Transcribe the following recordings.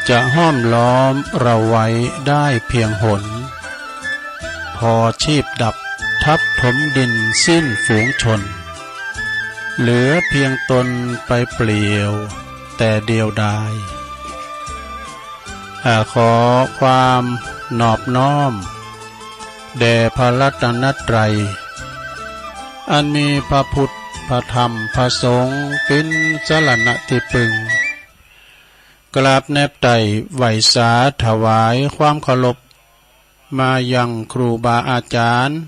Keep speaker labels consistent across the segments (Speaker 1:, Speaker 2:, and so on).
Speaker 1: จะห้อมล้อมเราไว้ได้เพียงหนพอชีพดับทับถมดินสิ้นฝูงชนเหลือเพียงตนไปเปลี่ยวแต่เดียวดายขอความนอบน้อมแด่พระรัตนตรัยอันมีพระพุทธพระธรรมพระสงฆ์เป็นสรณะที่พึ่งกราบแนบไต่ไหวสาถวายความเคารพมายังครูบาอาจารย์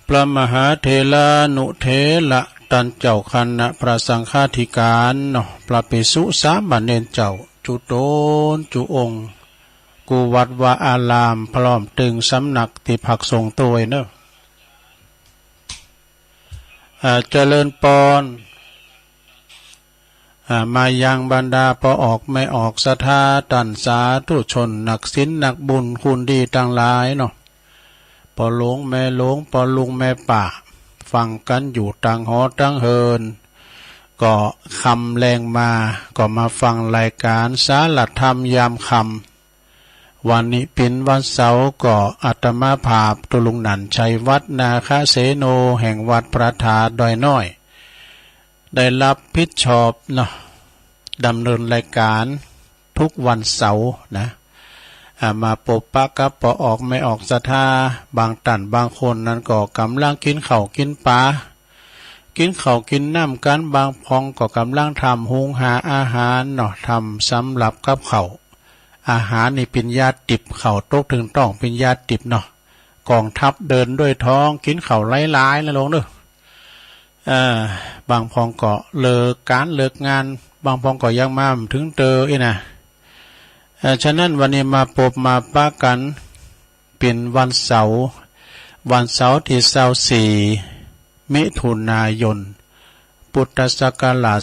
Speaker 1: พระมหาเถรานุเถระตันเจ้าคณะพระสังฆาธิการพระภิกษุสามเณรเจ้าจุโตนจุองค์กูวัดวาอารามพร้อมตึงสำนักที่พักสงฆ์ตัวเนอะเจริญปอนมายังบรรดาพอออกไม่ออกศรัทธาตันสาธุชนนักศีลนักบุญคุณดีต่างหลายเนาะพอหลวงแม่หลวงพอลุงแม่ป่าฟังกันอยู่ต่างหอต่างเฮินก็คำแรงมาก็มาฟังรายการสาระธรรมยามคำวันนี้เป็นวันเสาร์ก็อาตมาภาพตุลุงหนันชัยวัดนาคเสโนแห่งวัดพระธาตุดอยน้อยได้รับผิดชอบเนาะดำเนินรายการทุกวันเสาร์นะมาปบปะกับปอออกไม่ออกศรัทธาบางตันบางคนนั้นก็กำลังกินข้าวกินปลากินข้าวกินน้ำกันบางพองก็กำลังทำหุงหาอาหารเนาะทำสำหรับกับข้าวอาหารนี่เป็นยาติบข้าวตกถึงต้องเป็นยาติบเนาะกองทัพเดินด้วยท้องกินข้าวไร้ๆนะลงเด้อบางพองก็เลิกการเลิกงานบางพองก็ยังมาถึงเตอนะฉะนั้นวันนี้มาพบมาปะกันเป็นวันเสาร์ที่24มิถุนายนพุทธศักราช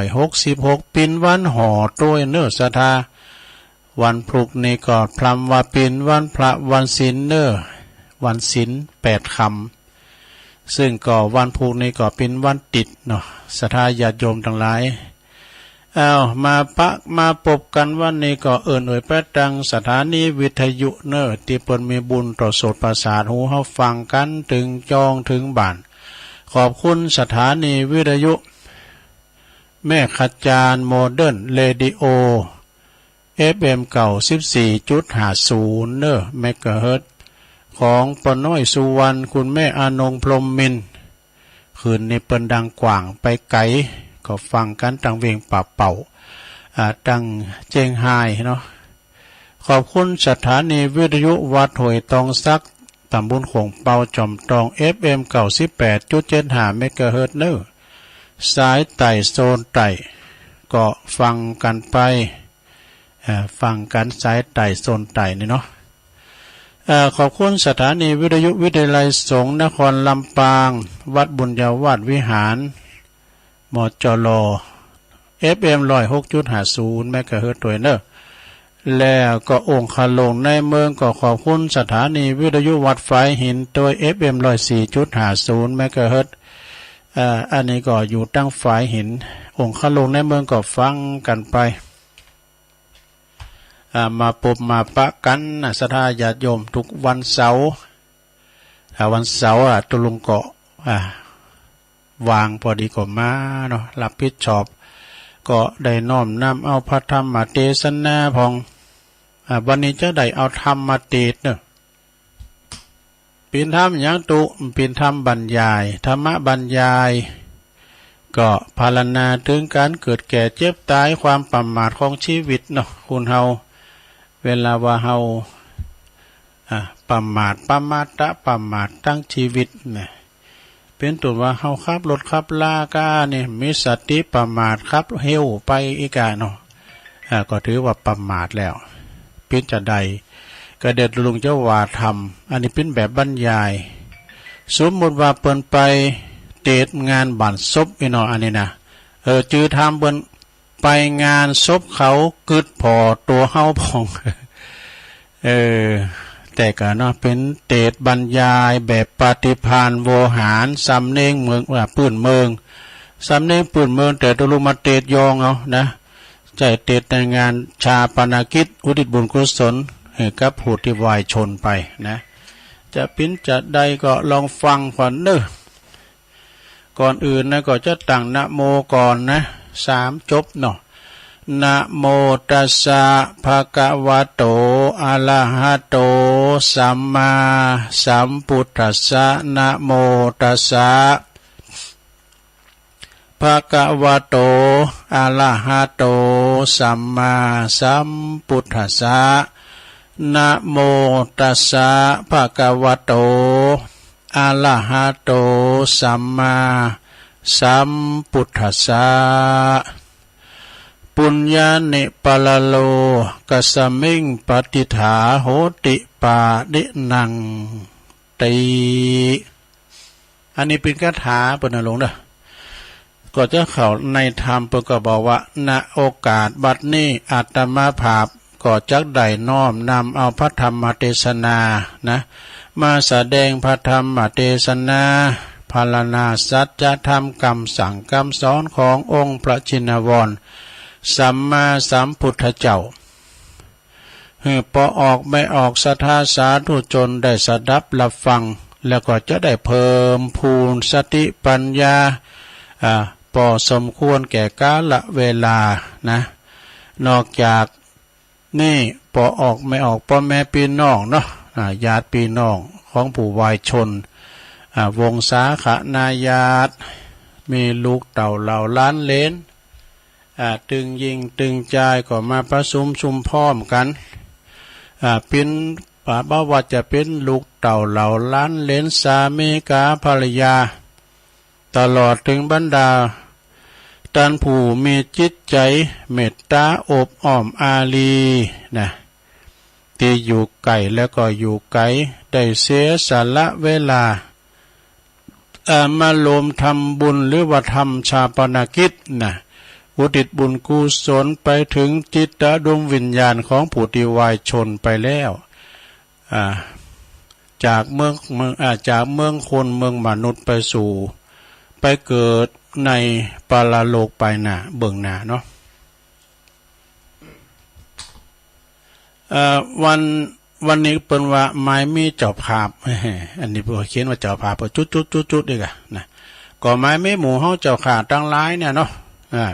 Speaker 1: 2566เป็นวันห่อด้วยเนื้อศรัทธาวันพรุ่งนี้ก็พลัมว่าเป็นวันพระวันศีลเนื้อวันศีล8 ค่ำซึ่งก็วันพรุ่งนี้ก็เป็นวันติดเนาะศรัทธาญาติโยมทั้งหลายมาพบกันวันนี้ก็เอ่ยแปดดังสถานีวิทยุเนอที่เปิ้นมีบุญต่อโสตประสาทหูเฮาฟังกันถึงจองถึงบ้านขอบคุณสถานีวิทยุแม่ขจารโมเดิร์นเรดิโอ FM เก่า 14.50 เนอเมกะเฮิรตซ์ของปน้อยสุวรรณคุณแม่อานงพรหมมินทร์คืนนี้เปิ้นดังกว่างไปไกลก็ฟังกันตั้งเวียงป่าเป่าตั้งเจียงไฮ้เนาะขอบคุณสถานีวิทยุวัดหวยตองซักตำบลโขงเปาจอมตอง FM 98.75 เมกะเฮิรตซ์เนอสายไต่โซนไต่ก็ฟังกันไปฟังกันสายไต่โซนไต่นี่เนาะขอบคุณสถานีวิทยุวิทยาลัยสงฆ์นครลำปางวัดบุญญาวาสวิหารมจล FM 106.50 เมกะเฮิรตซ์ตัวเนอแล้วก็องค์คลงในเมืองก็ขอบคุณสถานีวิทยุวัดฝายหินตัว FM 104.50 เมกะเฮิรตซ์อันนี้ก็อยู่ตั้งฝายหินองค์คลงในเมืองก็ฟังกันไปมาพบมาปะกันศรัทธาญาติโยมทุกวันเสาร์วันเสาร์ตุลุงเกาะวางพอดีก็มาเนาะรับผิดชอบก็ได้น้อมนำเอาพระธรรมมาเทศนาพองวันนี้จะได้เอาธรรมมาเทศเนาะเป็นธรรมอย่างตุเป็นธรรมบรรยายธรรมบรรยายก็พรรณนาถึงการเกิดแก่เจ็บตายความประมาทของชีวิตเนาะคุณเฮาเวลาว่าเฮาประมาทตั้งชีวิตเนี่ยเป็นตัวว่าเฮาขับรถขับลากาเนี่ยมีสติประมาทขับเฮวไปอีกเนาะก็ถือว่าประมาทแล้วเป็นจะใดก็เด็ดลุงเจ้าว่าทำอันนี้เป็นแบบบรรยายสมมติว่าเปิ้นไปเตะงานบ้านศพอีเนาะอันนี้นะจื้อทำเปิ้นไปงานศพเขากึดพอตัวเฮาพองแต่ก็เนาะเป็นเตะบรรยายแบบปฏิภาณโวหารสำเนียงเมืองว่าปื้นเมืองสำเนียงปื้นเมืองแต่ตัวลุงมาเตะยองเอานะ ใจเตดในงานชาปนกิจอุทิศบุญกุศลให้กับผู้ที่วายชนไปนะจะปิ้นจะใดก็ลองฟังก่อนเนอะก่อนอื่นนะก็จะตั้งนะโมก่อนนะ3จบเนาะนะโมตัสสะภะคะวะโตอะระหะโตสัมมาสัมพุทธัสสะนะโมตัสสะภะคะวะโตอะระหะโตสัมมาสัมพุทธัสสะนะโมตัสสะภะคะวะโตอะระหะโตสัมมาสัมพุทธัสสะปุญญาเนปะละโลกัสสมิงปฏิฐาโหติปาดินังติอันนี้เป็นคาถาเปิ้นน่ะหลวงเด้อก็จะเข้าในธรรมเปิ้นก็บอกว่าณโอกาสบัดนี้อาตมาภาพก็จักได้น้อมนำเอาพระธรรมเทศนานะมาแสดงพระธรรมเทศนาพรรณนาสัจธรรมคำสั่งคำสอนขององค์พระชินวรสัมมาสัมพุทธเจ้าพอออกไม่ออกศรัทธาสาธุชนได้สดับรับฟังแล้วก็จะได้เพิ่มพูนสติปัญญาพอสมควรแก่กาลเวลานะนอกจากนี่พอออกไม่ออกพ่อแม่พี่น้องเนาะญาติพี่น้องของผู้วายชนวงสาขนายาตมีลูกเต่าเหล่าล้านเลนตึงยิงตึงใจก็มาประชุมพร้อมกันเป็นป่าบ้าว่าจะเป็นลูกเต่าเหล่าล้านเลนสามีกาภรรยาตลอดถึงบรรดาท่านผู้มีจิตใจเมตตาอบอ้อมอารีนะที่อยู่ไกลแล้วก็อยู่ไกลได้เสียสละเวลามาลมทำบุญหรือว่าทำชาปนกิจนะอุทิศบุญกุศลไปถึงจิตดวงวิญญาณของผู้ที่วายชนไปแล้วจากเมืองคนเมืองมนุษย์ไปสู่ไปเกิดในปาราโลกไปหน้าเบื้องหน้าเนาะวันนี้เปิ้นว่าไม้มีเจ้าภาพอันนี้เพิ่นเขียนว่าเจ้าภาพจุดๆๆๆนี่ก็นะก็ไม้มีหมู่เฮาเจ้าขาตั้งหลายเนี่ยเนาะ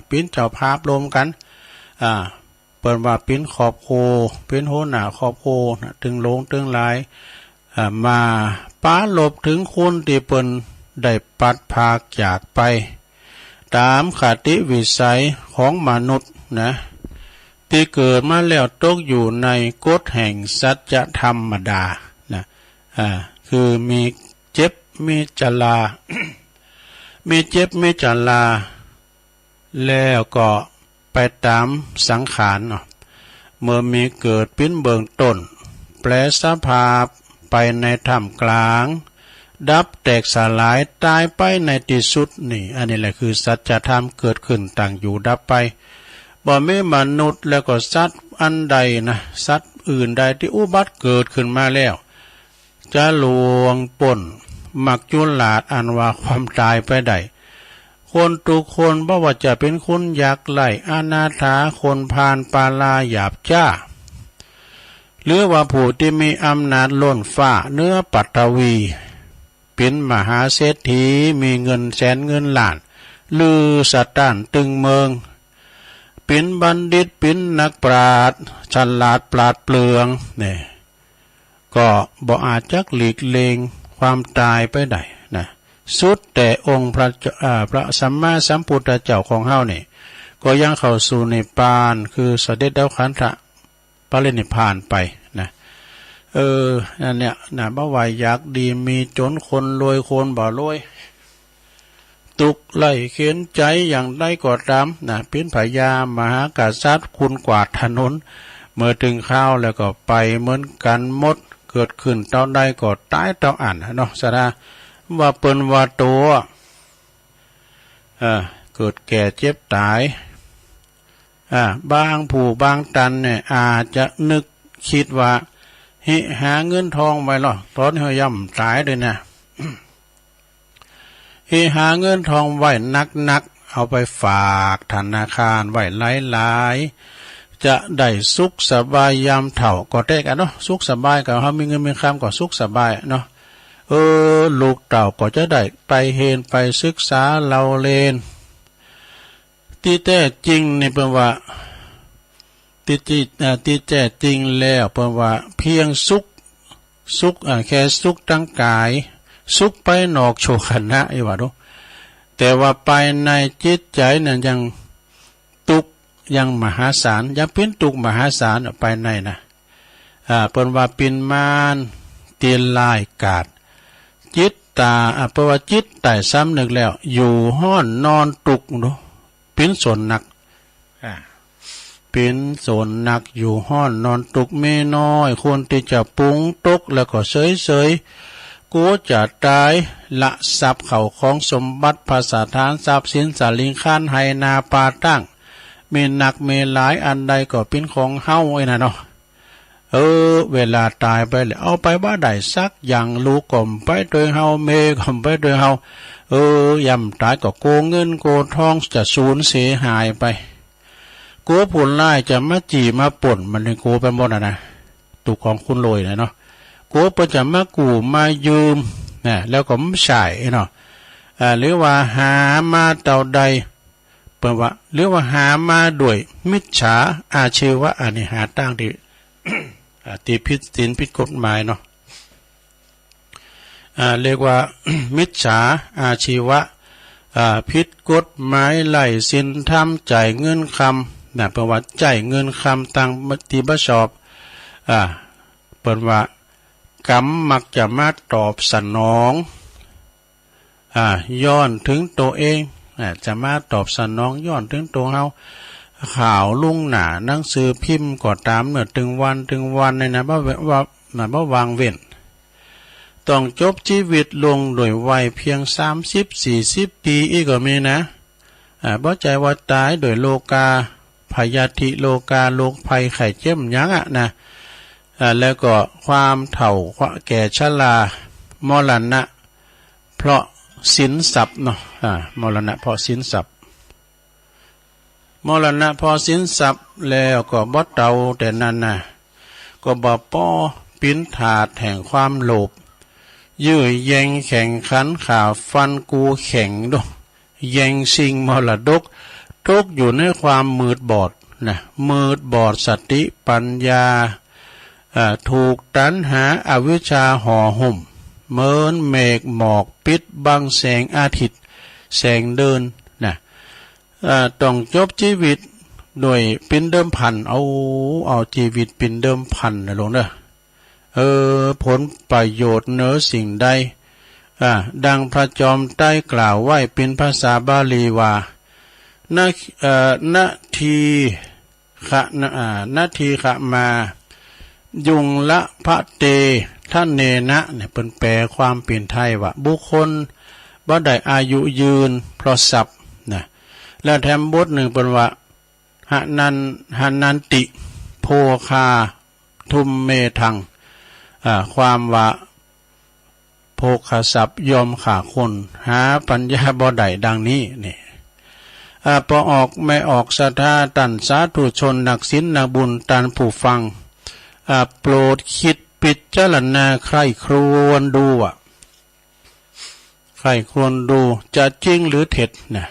Speaker 1: ปิ้นเจ้าภาพรวมกันเปิ้นว่าปิ้นขอบโคปิ้นโหหน้าขอบโคถึงโลงถึงหลายมาป้าลบถึงคนที่เปิ้นได้ปัดภาคจากไปตามคติวิสัยของมนุษย์นะที่เกิดมาแล้วตกอยู่ในกฎแห่งสัจธรรมดานะคือมีเจ็บมีชรา มีเจ็บมีชราแล้วก็ไปตามสังขารเนาะเมื่อมีเกิดปิ้นเบื้องต้นแปลสภาพไปในท่ามกลางดับแตกสลายตายไปในที่สุดนี่อันนี้แหละคือสัจธรรมเกิดขึ้นต่างอยู่ดับไปบ่มีมนุษย์แล้วก็สัตว์อันใดนะสัตว์อื่นใดที่อุบัติเกิดขึ้นมาแล้วจะลวงป่นมักจุลาดอันว่าความตายไปได้คนทุกคนบ่ว่าจะเป็นคนยากไร้อนาถาคนพาลปาลาหยาบจ้าหรือว่าผู้ที่มีอำนาจล้นฟ้าเนื้อปัตตวีเป็นมหาเศรษฐีมีเงินแสนเงินล้านลือสะต้านตึงเมืองเป็นบัณฑิตเป็นนักปราชญ์ฉลาดปราดเปลืองเนี่ยก็บ่อาจจักหลีกเลี่ยงความตายไปได้นะสุดแต่องค์พระสัมมาสัมพุทธเจ้าของเฮานี่ก็ยังเข้าสู่นิพพานคือเสด็จดับขันธปรินิพพานไปนะนั่นเนี่ยนะบ่ว่าอยากดีมีจนคนรวยคนบ่รวยตุกไล่เขียนใจอย่างใดก็ตามนะเป็นพญามหากษัตริย์คุณกวาดถนนเมื่อถึงข้าวแล้วก็ไปเหมือนกันหมดเกิดขึ้นเท่าใดก็ตายเท่าอันเนาะสระว่าเปิ้นว่าตัวเกิดแก่เจ็บตายบางผู้บางตันเนี่ยอาจจะนึกคิดว่าหาเงินทองไว้หรอตอนเขาย่ำตายเลยนะหาเงินทองไว้นัก เอาไปฝากธนาคารไว้หลายๆจะได้สุขสบายยามเฒ่าก็ได้กันเนาะสุขสบายกับเฮามีเงินมีคำก็สุขสบายเนาะลูกเต่าก็จะได้ไปเรียนไปศึกษาเราเรียนที่แท้จริงนี่เป็นว่าที่แท้จริงแล้วเป็นว่าเพียงสุขแค่สุขทั้งกายสุขไปนอกโชคณะอีว่าดูแต่ว่าไปในจิตใจนั้นยังทุกข์ยังมหาศาลยังเป็นทุกข์มหาศาลไปในนะเป็นว่าปินมานเตียนลายกาดจิตตาเพราะว่าจิตแต่ซ้ำนึกแล้วอยู่ห้อนนอนตุกดูเป็นส่วนหนักเป็นส่วนหนักอยู่ห้อนนอนตุกไม่น้อยควรที่จะปุงตุกแล้วก็เฉยกูจะตายละทรัพย์เข่าของสมบัติภาษาทานทรัพย์สินสาลิงค้านไหนาปาตั้งมีหนักมีหลายอันใดก็เป็นของเฮาไอ้น่ะเนาะเวลาตายไปแล้วเอาไปบ้าได้สักอย่างลูกก่มไปโดยเฮาเมก่มไปโดยเฮายำตายก็โกงเงินโกทองจะสูญเสียหายไปโกผลไล่จะมาจีมาป่นมันเลยโกไปหมดนะตุกของคุณรวยเนาะโกประจะมากูมายืมนะแล้วก็ไม่ใช่เนาะหรือว่าหามาเต่าใดเปิดว่าหรือว่าหามาด้วยมิจฉาอาชีวะอันนี้หาตั้งที่ ตีพิษสินพิษกฎหมายเนาะเรียกว่า มิจฉาอาชีวะพิษกฎหมายไล่สินทำจ่ายเงินคำนะประวัติจ่ายเงินคำตังที่บัชอบเปิดว่ากรรมมักจะมาตอบสนองย้อนถึงตัวเองจะมาตอบสนองย้อนถึงตัวเฮาข่าวลุ่งหนาหนังสือพิมพ์ก็ตามเมื่อถึงวันในนะว่าวางเว้นต้องจบชีวิตลงโดยวัยเพียง30-40 ปีอีกก็มีนะบ่ใจว่าตายโดยโลกาพยาธิโลกาโรคภัยไข้เจ็บยักษ์นะแล้วก็ความเฒ่าแก่ชรามรณะเพราะสินทรัพย์เนาะมรณะเพราะสินทรัพย์มรณะพอสินทรัพย์แล้วก็บ่เตาแต่นั้นนะก็บ่ป้อปิ้นถาดแห่งความโลภยื้อแย่งแข่งขันข่าฟันกูแข่งดูแย่งชิงมรดกตกอยู่ในความมืดบอดนะมืดบอดสติปัญญาถูกตัณหาอวิชชาห่อหุ้มเหมือนเมฆหมอกปิดบังแสงอาทิตย์แสงเดินนะต้องจบชีวิตโดยเป็นเดิมพันเอาชีวิตเป็นเดิมพันนะลงเด้อผลประโยชน์เหนือสิ่งใดดังพระจอมใต้กล่าวไว้เป็นภาษาบาลีว่านาทีขะมายุงละพระเตท่านเนนะเนี่ยเป็นแปลความเปลี่ยนไทยว่าบุคคลบ่ได้อายุยืนเพราะทรัพย์นะแล้วแถมบทหนึ่งเป็นว่าหนันติโภคาทุมเมทังความว่าโภคทรัพย์ยอมขาคนหาปัญญาบ่ได้ดังนี้นี่พอออกไม่ออกศรัทธาตันสาธุชนนักศีลนักบุญตันผู้ฟังโปรดคิดพิจารณาใครครวญดูใครควรดูจะจริงหรือเท็จนะ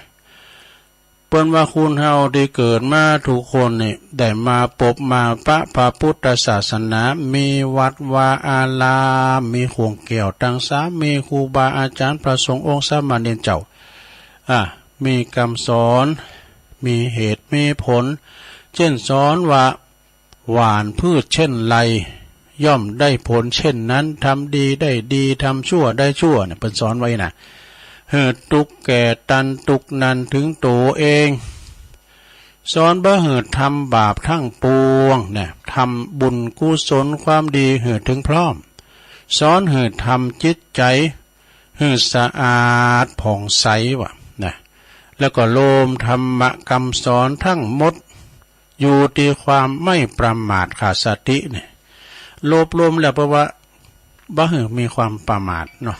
Speaker 1: เปิ้นว่าคุณเฮาได้เกิดมาทุกคนนี่ได้มาพบมาพระพุทธศาสนามีวัดวาอารามมีขวงแก้วตังสามีครูบาอาจารย์พระสงฆ์องค์สามเณรเจ้ามีคำสอนมีเหตุมีผลเช่นสอนว่าหวานพืชเช่นไรย่อมได้ผลเช่นนั้นทำดีได้ดีทำชั่วได้ชั่วเนี่ยเป็นสอนไว้นะตุกแก่ตันตุกนันถึงตัวเองสอนบ่เหิดทำบาปทั้งปวงเนี่ยทำบุญกุศลความดีเหิดถึงพร้อมสอนเหิดทำจิตใจเหิดสะอาดผ่องใสว่ะนะแล้วก็โลมธรรมคำสอนทั้งหมดอยู่ที่ความไม่ประมาทขาดสติเนี่ยโลภรวมแล้วเพราะว่าบ่เหิดมีความประมาทเนาะ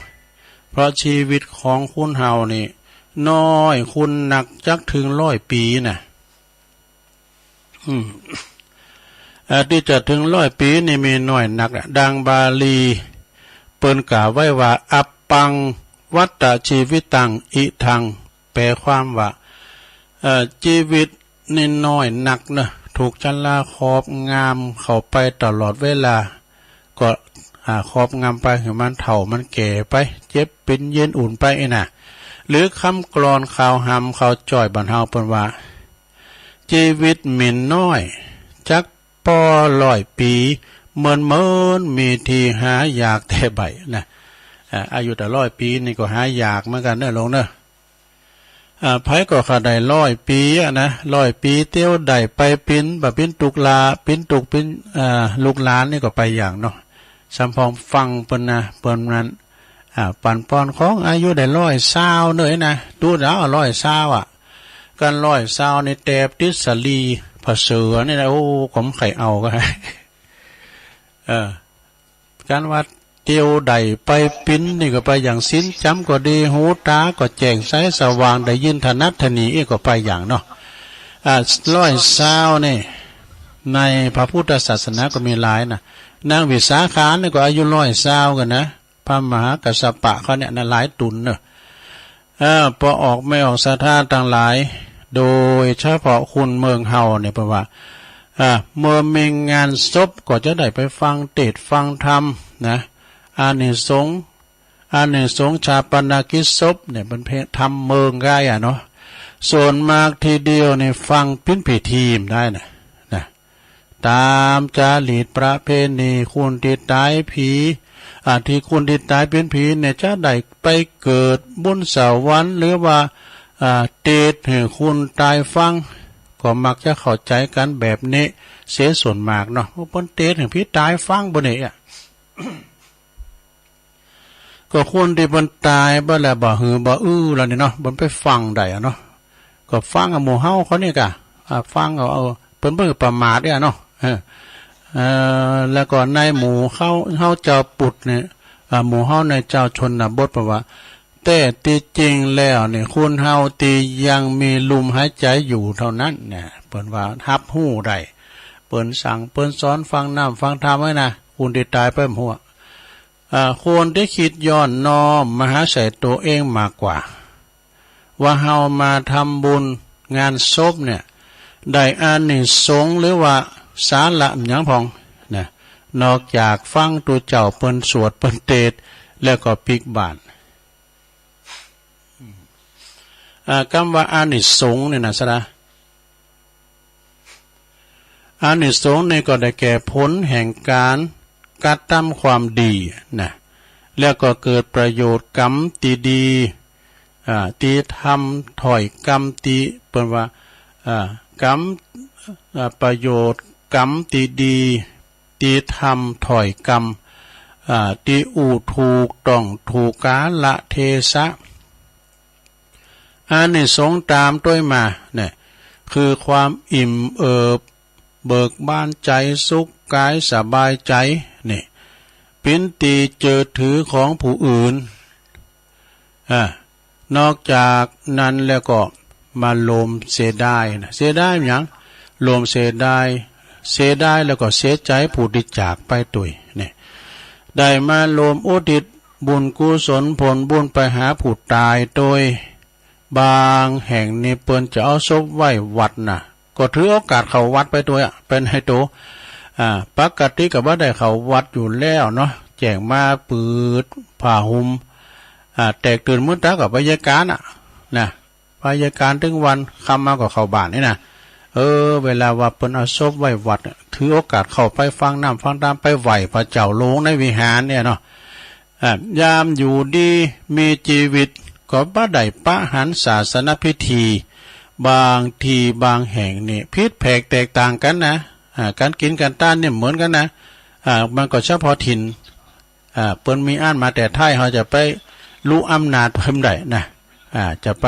Speaker 1: เพราะชีวิตของคุณเฮานี่ น้อยคุณหนักจักถึง100 ปีน่ะที่จะถึง100 ปีนี่มีน้อยหนักดังบาลีเปิ้นกล่าวไว้ว่าอัปปังวัตตชีวิตังอิทังแปลความว่าชีวิตนี่น้อยหนักนะถูกชราครอบงำเข้าไปตลอดเวลาก็ครอบงำไปถึงมันเฒ่ามันแก่ไปเจ็บเป็นเย็นอุ่นไปน่ะหรือคำกลอนข่าวหำข่าวจ่อยบรรเทาเปิ้นว่าชีวิตหมิ่นน้อยจักปอ100 ปีเมินมีทีหาอยากแต่ใบนะอายุแต่100 ปีนี่ก็หาอยากเหมือนกันเนอะลงเนอะไผก็ขาได้100 ปีนะ100 ปีเตี้ยวได้ไปปิ้นแบบปิ้นตุกลาปิ้นตุกปิ้นลูกหลานนี่ก็ไปอย่างเนาะสัมพองฟังเปิ้นนะเปิ้นนั้นปันปอนของอายุได้120เนอะนะดูแล้ว120กัน120ในแตบติสลีผเสือนี่นะโอ้ผมไข่เอาก็ให้การวัดเตียวใดไปปิ้นนี่ก็ไปอย่างสิ้นจำก็ดีหูตาก็แจ้งใสสว่างได้ยินถนัดถนีก็ไปอย่างเนาะ120นี่ในพระพุทธศาสนาก็มีหลายนะนางวิสาขานี่ก็อายุ120กันนะพระมหากัสสปะเขาเนี่ยนะหลายตุนเนอะพอออกไม่ออกศรัทธาต่างหลายโดยเฉพาะคุณเมืองเฮาเนี่ยเพราะว่าเมื่อมีงานศพก็จะได้ไปฟังเทศน์ฟังธรรมนะอานิสงส์ชาปนกิจศพเนี่ยเป็นเพลทำเมืองได้เนาะส่วนมากทีเดียวเนี่ยฟังพิธีทีมได้นะตามจารีตประเพณีคุณที่ตายผีที่คุณที่ตายเป็นผีเนี่ยจะได้ไปเกิดบนสวรรค์หรือว่าเทศให้คุณตายฟังก็มักจะเข้าใจกันแบบนี้เสียส่วนมากเนาะว่าเพิ่นเทศให้พี่ตายฟังบ่เนี่ยก็คนที่เพิ่นตายบ่แล้วบ่หือบ่แล้วนี่เนาะเพิ่นไปฟังได้เนาะก็ฟังหมู่เฮาเขานี่กะฟังเอาเพิ่นบ่ประมาทเด้เนาะแล้วก็ในหมู่เฮาเจ้าปุตเนี่ยหมู่เฮาในเจ้าชนบทเพราะว่าแต่ที่จริงแล้วเนี่ยคุณเฮาตียังมีลมหายใจอยู่เท่านั้นเนี่ยเปิ้นว่ารับรู้ได้เปิ้นสั่งเปิ้นสอนฟังน้ำฟังธรรมไว้นะคุณที่ตายไปหัวควรได้คิดย้อนน้อมมาหาใส่ตัวเองมากกว่าว่าเฮามาทำบุญงานศพเนี่ยได้อานิสงส์หรือว่าสาระหยังพองนะนอกจากฟังตัวเจ้าเปิ้นสวดเปิ้นเทศน์แล้วก็ปิกบานคำว่าอานิสงส์เนี่ยนะสระอานิสงส์นี่ก็ได้แก่ผลแห่งการกระทำความดีนะแล้วก็เกิดประโยชน์กรรมดีตีทำถอยกรรมตีเปิ้นว่ากรรมประโยชน์กรรมดีตีทำถอยกรรมตีอูถูกต้องถูกกาลเทศะอานิสงส์ตามด้วยมาเนี่ยคือความอิ่มเอิบเบิกบานใจสุขกายสบายใจนี่ปินตีเจอถือของผู้อื่นนอกจากนั้นแล้วก็มาโลมเสียดายนะเสียดายอย่างโลมเสียดายแล้วก็เสียใจผู้ที่จากไปตุยนี่ได้มาโลมอุทิศบุญกุศลผลบุญไปหาผู้ตายโดยบางแห่งนี่เปิ้นจะเอาศพไว้วัดนะก็ถือโอกาสเข้าวัดไปตัวเป็นให้โตปกติก็บ่ได้เข้าวัดอยู่แล้วเนาะแจ้งมาปืดผ้าห่มแตกตื่นมื้อตากับพยาการนะพยาการถึงวันค่ำมาก็เข้าบ้านนี่นะเวลาว่าเปิ้นเอาศพไว้วัดถือโอกาสเข้าไปฟังน้ำฟังธรรมไปไหว้พระเจ้าโลงในวิหารเนี่ยเนาะยามอยู่ดีมีชีวิตก็บ่ได้ปะหันศาสนพิธีบางทีบางแห่งนี่พิษแผกแตกต่างกันนะการกินการต้านเนี่ยเหมือนกันนะมันก็เฉพาะถิ่นเปิ้นมีอ่านมาแต่ไทยเขาจะไปรู้อำนาจเพิ่มได้นะจะไป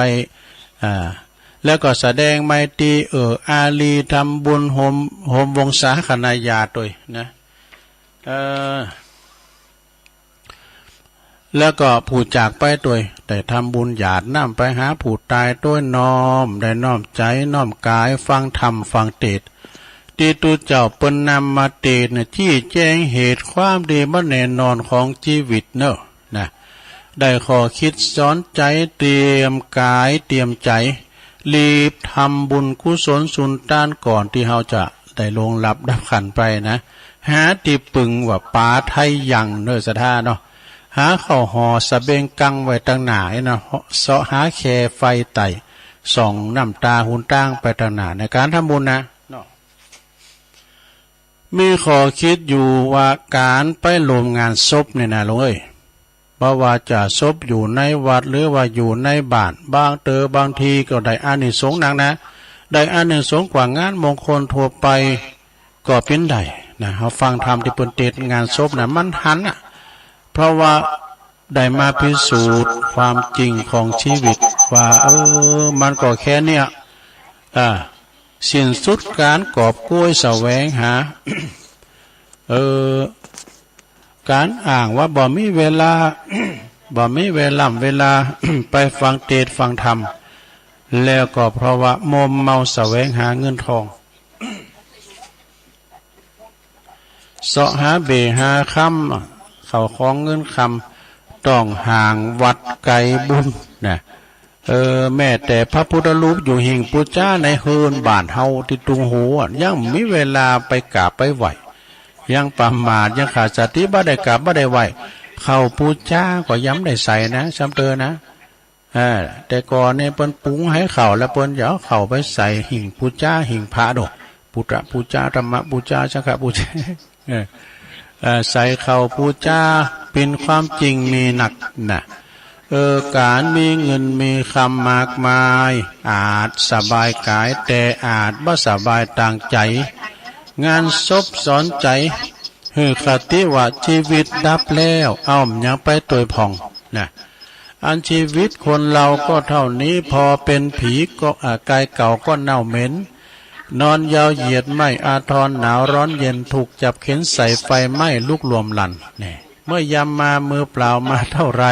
Speaker 1: แล้วก็แสดงไมตรีอารีทำบุญโฮมวงศาคณาญาติด้วยนะ แล้วก็ผู้จากไปด้วยได้ทำบุญหยาดน้ำไปหาผู้ตายด้วยน้อมได้น้อมใจน้อมกายฟังธรรมฟังเทศน์ที่ตุเจ้าเปิ้นนำมาเทศน์ที่แจ้งเหตุความดีบ่แน่นอนของชีวิตเนอะนะได้ขอคิดสอนใจเตรียมกายเตรียมใจรีบทำบุญกุศลสุนทานก่อนที่เราจะได้ลงหลับดับขันไปนะหาตีปึงว่าป่าไทยยังเนอสะท่าเนาะหาเข้าหอสะเบงกังไว้ตั้งหนานะเสาะหาแคไฟไต่ส่องน้ำตาหุนตั้งไปตั้งหนาในการทำบุญนะเนาะมีขอคิดอยู่ว่าการไปรวมงานศพเนี่ยนะลุงเอ้ยเพราะว่าจะศพอยู่ในวัดหรือว่าอยู่ในบ้านบางบางทีก็ได้อานิสงส์หนักนะได้อานิสงส์กว่างานมงคลทั่วไปก็เป็นได้นะเขาฟังธรรมที่เปิ้นเทศงานศพนะมันหันอ่ะเพราะว่าได้มาพิสูจน์ความจริงของชีวิตว่ามันก็แค่เนี้ยสิ้นสุดการกอบโกยแสวงหา การอ้างว่าบ่มีเวลา บ่มีเวลา ไปฟังเทศฟังธรรมแล้วก็เพราะว่ามัวเมาแสวงหาเงินทองเสาะหาเบหาคำเข้าของเงินคำต้องห่างวัดไกลบุญนะแม่แต่พระพุทธรูปอยู่หิ่งปูจ้าในเฮือนบ้านเฮาที่ตุงหูยังมีเวลาไปกราบไปไหวยังประมาทยังขาดสติบ่ได้กราบบ่ได้ไหวเข้าปูจ้าก็ย้ำได้ใส่นะซ้ำเตอนะแต่ก่อนเนี่ยเปิ้นปรุงให้เข่าแล้วเปิ้นเอาเข่าไปใส่หิ่งปูจ้าหิ่งพระดอกพุทธปูจ้าธรรมปูจ้าสังฆปูจ้าใส่เข่าปูจ้าเป็นความจริงมีหนักนะการมีเงินมีคำมากมายอาจสบายกายแต่อาจบ่สบายต่างใจงานศพสอนใจคติว่าชีวิตดับแล้วยังไปตัวผ่องนะอันชีวิตคนเราก็เท่านี้พอเป็นผีก็กายเก่าก็เน่าเหม็นนอนยาวเหยียดไม่อาทรหนาวร้อนเย็นถูกจับเข็นใส่ไฟไหม้ลุกรวมลันเนี่ยเมื่อยำมามือเปล่ามาเท่าไร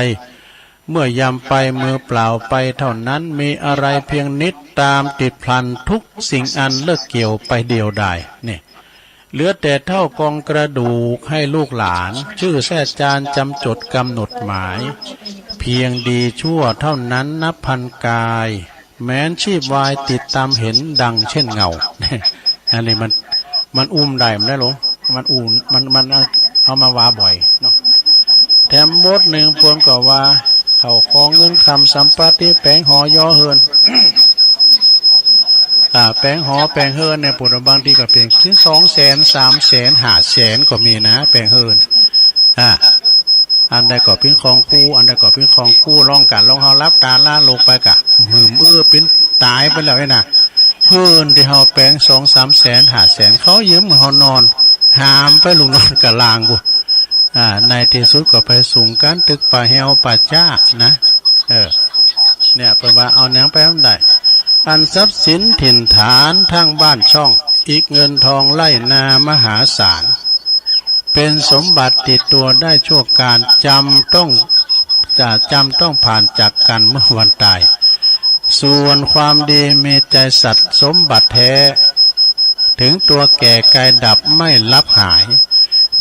Speaker 1: เมื่อยำไปมือเปล่าไปเท่านั้นมีอะไรเพียงนิดตามติดพลันทุกสิ่งอันเลิกเกี่ยวไปเดียวดายเนี่ยเหลือแต่เท่ากองกระดูกให้ลูกหลานชื่อแท้จานจำจดกำหนดหมายเพียงดีชั่วเท่านั้นนับพันกายแม้นชีพวายติดตามเห็นดังเช่นเงาอันนี้มันได้มันได้หรอมันมันเอามาว่าบ่อยเนาะแถมบทหนึ่งปวนก็ว่าเขาของเงินคำสัมปติแปลงหอย่อเฮิน แปลงหอแปลงเฮินเนี่ยปุถุบางทีก็เพียงถึง200,000 300,000 500,000ก็มีนะแปลงเฮินอันใดก็เป็นของกู้อันใดก็เป็นของกู้ลองกันลองเฮารับตาล่าลงไปกะหืมเป็นตายไปแล้วไอ้น่ะเฮินที่เฮาแปลง2-300,000 500,000เขายืมเฮานอนหามไปลุงนอนกะลางบุในที่สุดก็ไปสูงกันตึกป่าเฮวป่าจ้านะเนี่ยแปลว่าเอาแนวไปทำได้อันทรัพย์สินถิ่นฐานทั้งบ้านช่องอีกเงินทองไล่นามหาศาลเป็นสมบัติติดตัวได้ชั่วการจำต้องผ่านจากกันเมื่อวันตายส่วนความดีมีใจสัตว์สมบัติแท้ถึงตัวแก่กายดับไม่ลับหาย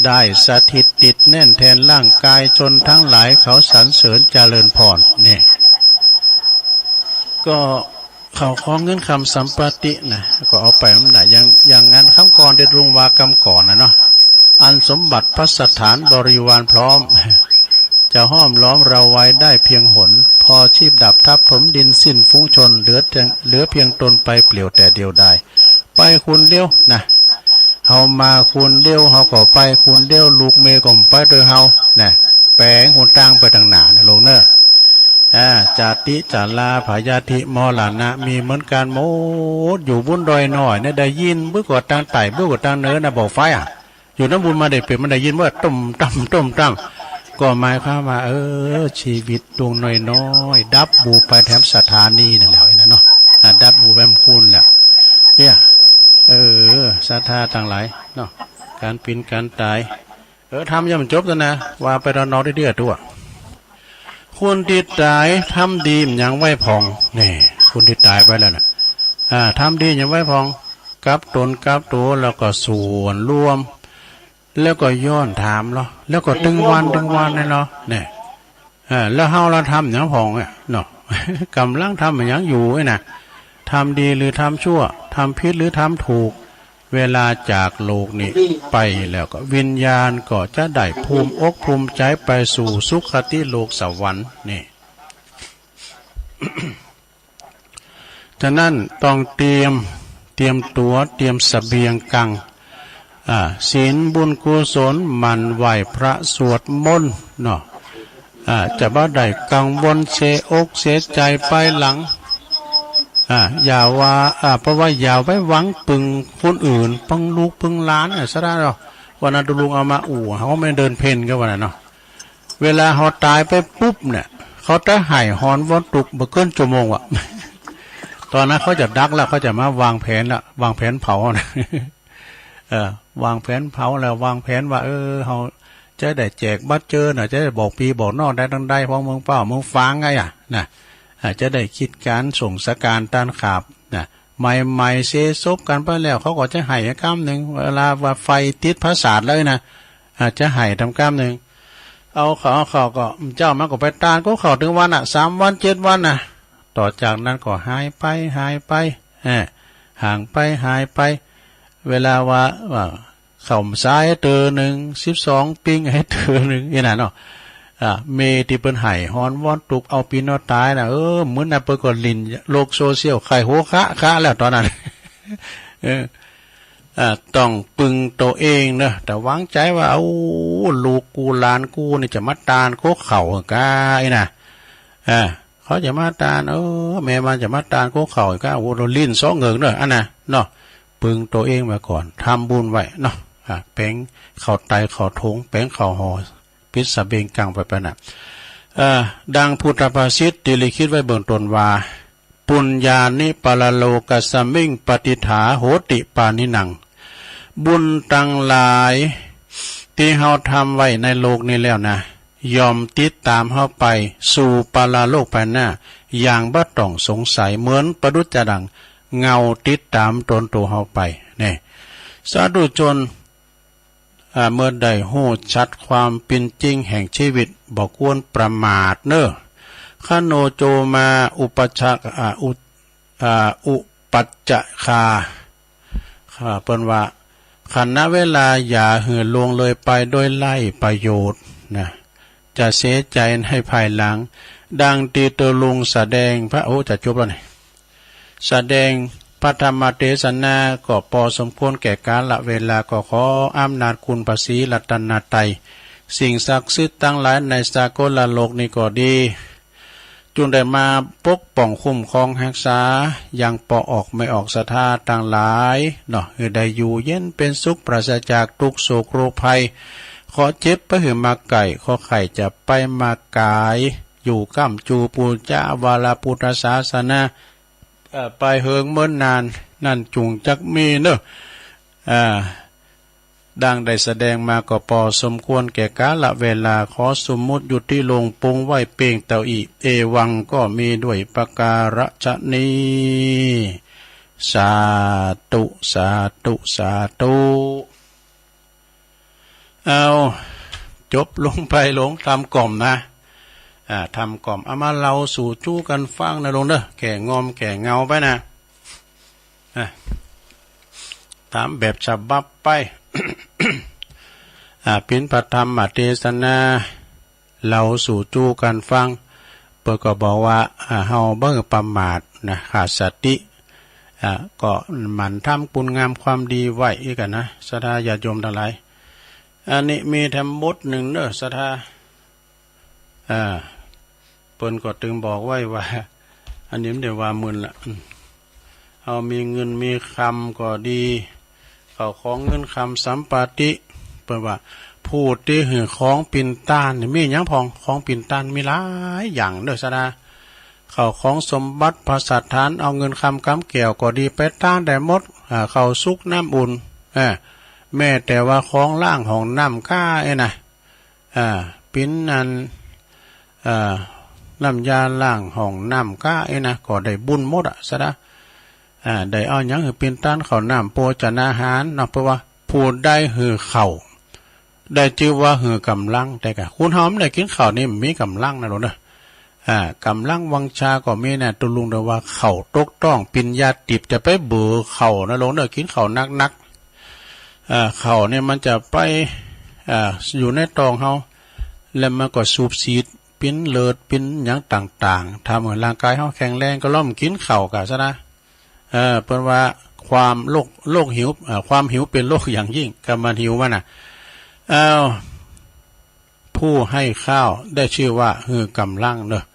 Speaker 1: ได้สถิตติดแน่นแทนร่างกายจนทั้งหลายเขาสรรเสริญเจริญพรเนี่ยก็เขาของเงินคำสัมปตินะก็เอาไปมันไหนอย่างนั้นคำก่อนได้รุงวากรรมก่อนนะเนาะอันสมบัติพระสถานบริวารพร้อมจะห้อมล้อมเราไว้ได้เพียงหนพอชีพดับทับถมดินสิ้นฟุ้งชนเหลือเพียงตนไปเปลี่ยวแต่เดียวได้ไปคุณเดียวนะเฮามาคุณเดียวเฮาก็ไปคุณเดียวลูกเมก็ไปโดยเฮานะแปลงหุ่นตั้งไปทางหน้านะลงเนอะจาติจาลาผายาธิมอลานะมีเหมือนกันโมดอยู่บุญดอยหน่อยเนี่ยได้ยินเบื้อกว่าทางไต่เบื้อกว่าทางเนื้อนะบอกไฟอยู่น้ำบุญมาได้เปลี่ยนมันได้ยินว่าต้มตั้มก็หมายความว่าชีวิตดวงน้อยดับบูไปแถมสถานีนั่นแหละนะเนาะดับบูแวมคุณแหละเนี่ยศรัทธาต่างหลายเนาะการปีนการตายทำยังมันจบแล้วนะว่าไปรอนอได้เดือดตัว คนที่ตายทำดียังไว้พองนี่คนที่ตายไปแล้วนะทำดียังไว้พองกับตนกับตัวแล้วก็ส่วนรวมแล้วก็ย้อนถามเนาะแล้วก็ตึงวันเนี่ยเนาะเนี่ยแล้วเฮาเราทำอย่างพองเนาะกำลังทำอย่างอยู่นะทำดีหรือทำชั่วทำผิดหรือทำถูกเวลาจากโลกนี้ไปแล้วก็วิญญาณก็จะได้ภูมิอกภูมิใจไปสู่สุคติโลกสวรรค์นี่ ฉะนั้นต้องเตรียมตัวเตรียมเสบียงกังศีลบุญกุศลมันไหวพระสวดมนต์เนาะจะบ่ได้กังวลเสียอกเสียใจไปหลังอย่าว่าเพราะว่าอย่าไว้หวังปึงคนอื่นปังลูกปึงล้านซะได้หรอวันนั้นลุงเอามาเขาไม่เดินเพนก็วันนั้นเนาะเวลาเขาตายไปปุ๊บเนี่ยเขาจะหายหอนวันตุกเมื่อเกินชั่วโมงวะ ตอนนั้นเขาจะดักแล้วเขาจะมาวางแผนละวางแผนเผานะ วางแผนเผาแล้ววางแผนว่าเขาจะได้แจกบัตรเจอน่ะจะได้บอกปีบอกนอกได้ทั้งได้เพราะเมืองเป้าเมืองฟ้างไงนะจะได้คิดการส่งสการต้านขาบนะใหม่เซซบกันไปแล้วเขาก็จะให้กล้ามหนึ่งเวลาว่าไฟติดพระศาสตร์เลยนะจะให้ทำกล้ามหนึ่งเอาเขาก็เจ้ามันก็ไปตานก็เขาถึงวัน3 วัน 7 วันต่อจากนั้นก็หายไปห่างไปหายไปเวลาว่าเข่าซ้ายเตอหนึ่ง12 ปิ้งให้เตอหนึ่งนี่นะเนาะเมที่เป็นไห่ฮอนวอนตุกเอาปีนอตายนะเหมือนน่ะเปิดก่อนลินโลกโซเชียลไข่โหคะแล้วตอนนั้นต้องปึงตัวเองเนอะแต่วางใจว่าลูกกูหลานกูนี่จะมาตานโคเข่ากายนะเขาจะมาตานแม่มันจะมาตานโคเข่าก้าเราลิ้นซ้อเงิงเนอะเนาะปึงตัวเองมาก่อนทำบุญไว้เนาะแป้งเข่าไตเข่าทงแป้งเข่าหอพิษสเบงกังไปนะดังพุทธภาษิตที่ลิขิตไว้เบื้องต้นว่าปุญญานิปะละโลกัสสมิงปฏิฐาโหติปานินังบุญตั้งหลายที่เฮาทำไว้ในโลกนี้แล้วนะยอมติดตามเฮาไปสู่ปาลาโลกภายหน้าอย่างบ่ต้องสงสัยเหมือนประดุจจะดังเงาติดตามตนตัวเฮาไปนี่สาธุชนเมื่อได้หู้ชัดความเป็นจริงแห่งชีวิตบอกควรประมาทเนอะขโนโจมาอุปัจจคาเปิ้นว่าขันณเวลาอย่าเหือลวงเลยไปโดยไล่ประโยชน์นะจะเสียใจให้ภายหลังดังตีตัวลุงแสดงพระจะจบแล้วนี่แสดงพระธรรมเทศนาก็พอสมควรแก่กาลเวลาก็ขออำนาจคุณพระศรีรัตนตรัยสิ่งศักดิ์สิทธิ์ทั้งหลายในสากลโลกนี้ก็ดีจงได้มาปกป้องคุ้มครองรักษายังปอออกไม่ออกศรัทธาต่างหลายเนาะได้อยู่เย็นเป็นสุขปราศจากทุกโศกโรคภัยขอเจ็บไปหือมาไก่ขอไข่จะไปมากายอยู่ก้ำจูปูจาวาลาพุทธศาสนาไปเฮิงเมื่อนานนั่นจุงจักมีเนอะดังได้แสดงมาก็พอสมควรแก่กาลเวลาขอสมมุติอยู่ที่ลงปงไว้เป่งเต่าอีเอวังก็มีด้วยประการฉนี้สาธุสาธุสาธุเอาจบลงไปลงทำกล่อมนะทำกล่อมเอามาเราสู่จู้กันฟังนะลงเด้อแก่งอมแก่เงาไปนะถามแบบฉบับไป พินพระธรรมเทศนาเราสู่จู้กันฟังเปิดก็บอกว่าเฮาเบิ่งประมาทนะขาดสติก็หมั่นทำคุณงามความดีไว้อีกกันนะศรัทธาญาติโยมทั้งหลายอันนี้มีธรรมบทหนึ่งเนอะศรัทธาเปิ้นก็ถึงบอกไว้ว่าอันนี้ไม่ได้ว่ามึนละเอามีเงินมีคำก็ดีเขาของเงินคำสัมปติเปิ้นว่าพูดที่หือของปิ่นต้านมีหยังพองของปิ่นต้านมีหลายอย่างเด้อศรัทธาเขาของสมบัติพระสัทธานเอาเงินคำกำเกี่ยวก็ดีไปต้านได้หมดเขาซุกน้ำอุ่นแม่แต่ว่าของล่างของน้ำก้านะปิ้นนั้น น้ำยาล้างห้องน้ำก้านะก็ได้บุญหมดซะนะได้เอาหยังหือเป็นต้านข้าวน้ำโปจนาหารเนาะเพราะว่าผู้ได้หือเข่าได้ชื่อว่าหือกำลังแต่กะคุณหอมได้กินข้าวนี่มีกำลังนะหลวงเด้อกำลังวังชาก็มีนะตุลุงเดาว่าเข่าตกต้องปิญญาติบจะไปเบื่อเข่านะหลวงเด้อกินเข่านักเข่าเนี่ยมันจะไปอยู่ในตองเฮาแล้วมันก็สูบฉีดปิ้นเลิดปิ้นอย่างต่างๆทำให้ร่างกายเฮาแข็งแรงก็ล่อมกินเข่ากะซะนะเพิ่นว่าความโรคหิวความหิวเป็นโรคอย่างยิ่งกำมันหิวมันน่ะผู้ให้ข้าวได้ชื่อว่าคือกำลังเนอะ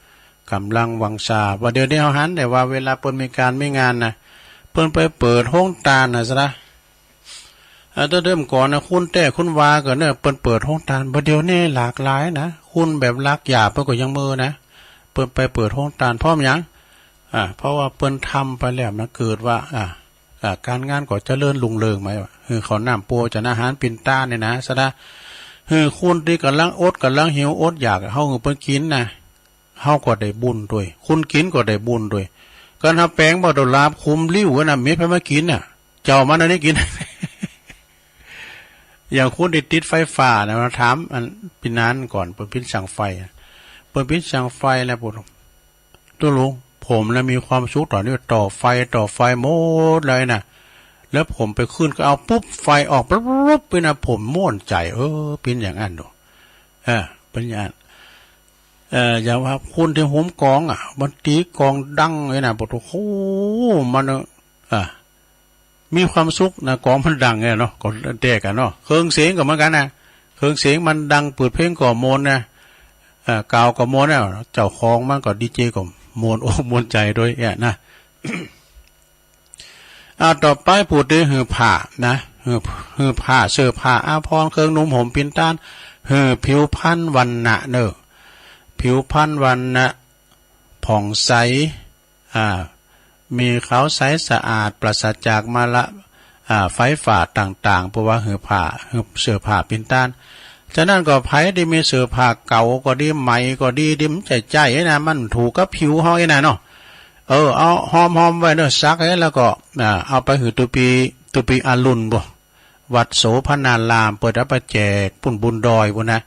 Speaker 1: กำลังวังชาว่าเดี๋ยวนี้เฮาหันแต่ว่าเวลาเปิ้นมีการไม่งานนะเปิ้นไปเปิดห้องตาลน่ะซะนะเริ่มก่อนนะคุณแต่คุณวาก็เนี่ยเปิดห้องตาลบ่เดี๋ยวนี้หลากหลายนะคุณแบบลักหยาบเปิ้นก็ยังมือนะเปิ้นไปเปิดห้องตาลพร้อมหยังเพราะว่าเปิ้นทำไปแล้วมันเกิดว่าการงานก็เจริญรุ่งเรืองไหมคือเขาน้ำโปจะอาหารปิ่นต้าเนี่ยนะซะนะคุณที่กำลังอดกำลังหิวอดอยากเฮาเปิ้นกินนะเฮาก็ได้บุญด้วยคุณกินก็ได้บุญด้วยการทำแป้งบ่ดลาบคุมลิ้วน่ะเม็ดไปมากินน่ะเจ้ามันได้กิน อย่างคุณติดไฟฟ้านะมาถามอันปีนั้นก่อนเปิ้นพิ้นสั่งไฟเปิ้นพิ้นสั่งไฟแล้วปุ๊ตัวลุงผมนะมีความสุขตอนนี้ต่อไฟหมดเลยนะแล้วผมไปขึ้นก็เอาปุ๊บไฟออกปุ๊บไปนะผมม่วนใจเป็นอย่างนั้นดูเป็นอย่างนั้นอย่างว่าคุณที่หุมกองมันตีกองดังเลยนะบอกโอ้มันมีความสุขนะกองมันดังไงเนาะก็แตกกันเนาะเครื่องเสียงก็เหมือนกันนะเครื่องเสียงมันดังเปิดเพลงก็มวนนะกาวก็มวนนะเจ้าของมันก็ดีเจก็มวนอกมวนใจโดยนะต่อไปพูดถึงหือผ้านะหือผ้าเสื้อผ้าอาภรณ์เครื่องนุ่มห่มปิ่นต้านหือผิวพรรณวรรณะเนอะผิวพรรณวรรณะผ่องใสมีขาวใสสะอาดปราศจากมลไฟฝาดต่างๆเพราะว่าหือผ้าหือเสื้อผ้าปิ่นต้านฉะนั้นก็ไผที่มีเสื้อผ้าเก่าก็ดีใหม่ก็ดีดิมใจนะมันถูกกับผิวเฮานะเนาะเอาหอมไว้เนาะซักให้แล้วก็เอาไปหือตุปีอรุณบ่วัดโสพนารามเปิดรับแจกปุ่นบุญดอยบ่นะ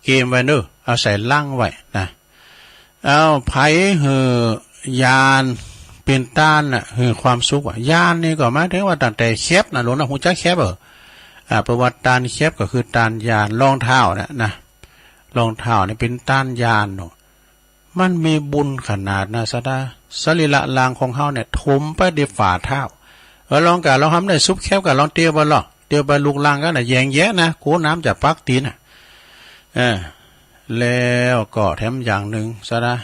Speaker 1: เกมไว้เนาะเอาใส่ลังไว้นะเอาไผหือยานเป็นต้านน่ะหือความสุขยานนี่ก็หมายถึงว่าตั้งแต่แคบนะหลวงนะฮู้จักแคบประวัติตานแคบก็คือตานยานรองเท้านะรองเท้านี่เป็นตานยานเนาะมันมีบุญขนาดนะซะดาสรีระลางของเฮาเนี่ยถมไปด้วยฝ่าเท้าลองกะลองทำได้ซุปแคบกะลองเตียวบ่ล่ะเตียวไปลูกลางก็น่ะแยงแยะนะโกน้ำจากปักตีนแล้วก็แถมอย่างหนึ่งซะดา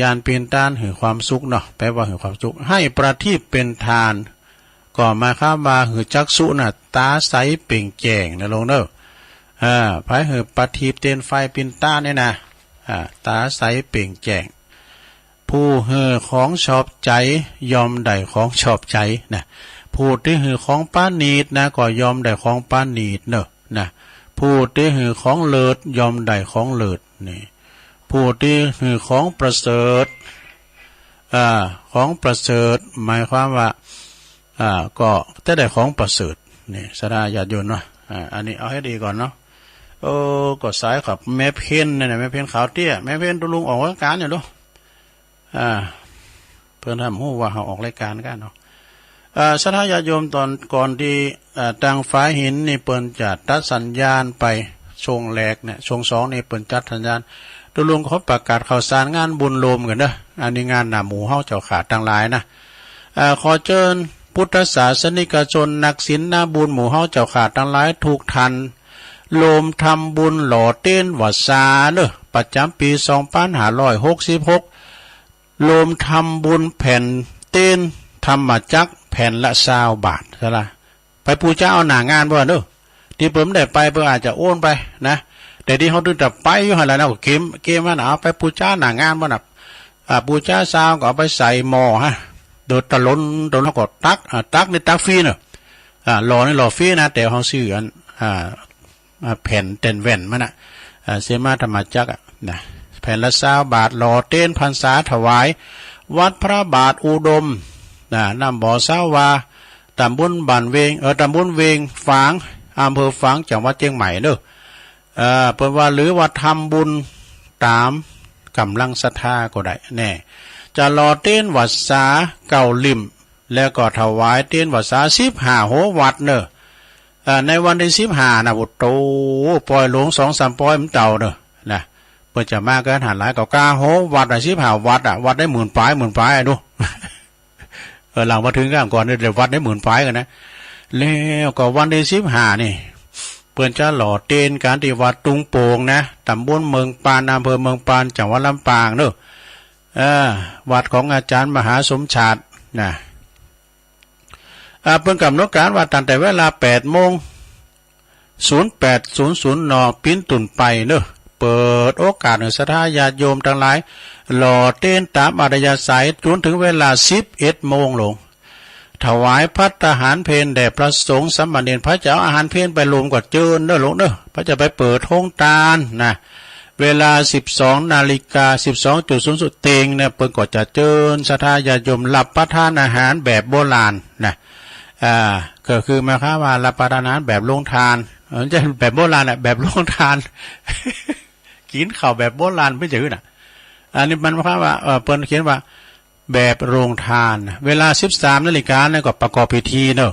Speaker 1: ยานเป็นต้านหือความสุขเนาะแปลว่าหือความสุขให้ประทีปเป็นทานก็มาข้ามมาหือจักษุน่ะตาใสเป่งแจ้งนะลงเด้อไผหือประทีปเต้นไฟเป็นต้านเนี่ยนะตาใสเป่งแจ้งผู้หือของชอบใจยอมได้ของชอบใจนะผู้ที่หือของป้านีดนะก็ยอมได้ของป้านีดเนอะนะผู้ที่หือของเลิศยอมได้ของเลิศนี่ผู้ที่หือของประเสริฐของประเสริฐหมายความว่าก็จะได้ของประเสริฐนี่สดาญาติโยมเนาะอันนี้เอาให้ดีก่อนเนาะก็สายกับแม่เพ็ญเนี่ยแม่เพ็ญขาวเตี้ยแม่เพ็ญตุลุงออกรายการอยู่ด้วยเพื่อนทำหูว่าเขาออกรายการกันเนาะสถาญาติโยมตอนก่อนที่ตังฟ้าหินนี่เปิ้นจัดตัดสัญญาณไปช่วงแรกเนี่ยช่วงสองนี่เปิ้นจัดสัญญาณตุลุงเขาประกาศข่าวสารงานบุญโลมกันเด้ออันนี้งานหน้าหมู่เฮาเจ้าขาดต่างหลายนะขอเชิญพุทธศาสนิกชนนักศีลหน้าบุญหมู่เฮาเจ้าขาดทั้งหลายถูกทันโลมทำบุญหล่อเต้นวัดสาเนอะประจำปี2566โลมทำบุญแผ่นเต้นธรรมจักแผ่นละ20 บาทซะละไปปูเจ้าเอาหน้างานบ่เนอะที่เพิ่มได้ไปเพิ่นอาจจะโอนไปนะแต่ที่เขาดึงแต่ไปอยู่หั่นล่ะนะเกมมันเอาไปปูเจ้าหน้างานบ่น่ะปูเจ้าซาวก็เอาไปใส่หม้อฮะโดดตะล้นโดนแล้วก็ตักนี่ตักฟรีเนอะหล่อนี่หล่อฟรีนะแต่เฮาซื้ออันแผ่นเต็นแว่นมันน่ะเสมาธรรมจักนะ แผ่นละ20 บาทหล่อเต้นพรรษาถวายวัดพระบาทอุดมนำบ่อสาวาตำบลบ้านเวงตำบลเวงฝางอำเภอฝางจังหวัดเชียงใหม่เด้อเพิ่นว่าหรือว่าทำบุญตามกำลังศรัทธาก็ได้แน่จะรอเต้นวัดสาเก่าลิมแล้วก็ถวายเต้นวัดสา15 โหวัดเนอะในวันที่15นะบุตรโตปล่อยหลวง2-3ปล่อยมันเต่าเนอะนะเพิ่นจะมากันหันหลายก็9 โหวัด15 วัดวัดได้10,000 ปลายดูหลังมาถึงกันก่อนเดี๋ยววัดได้10,000 ปลายกันนะแล้วก็วันที่15นี่เพิ่นจะหล่อเต้นการที่วัดตุงโป่งนะตำบลเมืองปานอำเภอเมืองปานจังหวัดลำปางเนอะวัดของอาจารย์มหาสมชาตินะเพิ่นกำหนดการว่าตั้งแต่เวลา8:08 น.ปิ้นตุนไปเนอะเปิดโอกาสให้ศรัทธาญาติโยมทั้งหลายหล่อเต้นตามอัธยาศัยจนถึงเวลา11 โมงลงถวายภัตตาหารเพลแด่พระสงฆ์สามเณรพระเจ้าอาหารเพลไปรวมกว่าเจินเด้อลงเด้อพระจะไปเปิดห้องตาลนะเวลา 12 นาฬิกา 12.00 เตงเนี่ยเพิ่นก็จะเจิญศรัทธาญาติโยมรับประทานอาหารแบบโบราณนะก็คือหมายความว่ารับประทานอาหารแบบโรงทานจะแบบโบราณแบบโรงทาน กินข้าวแบบโบราณไม่ใช่น่ะอันนี้มันหมายความว่าเพิ่นเขียนว่าแบบโรงทานเวลา 13 นาฬิกาเนี่ยก็ประกอบพิธีเนอะ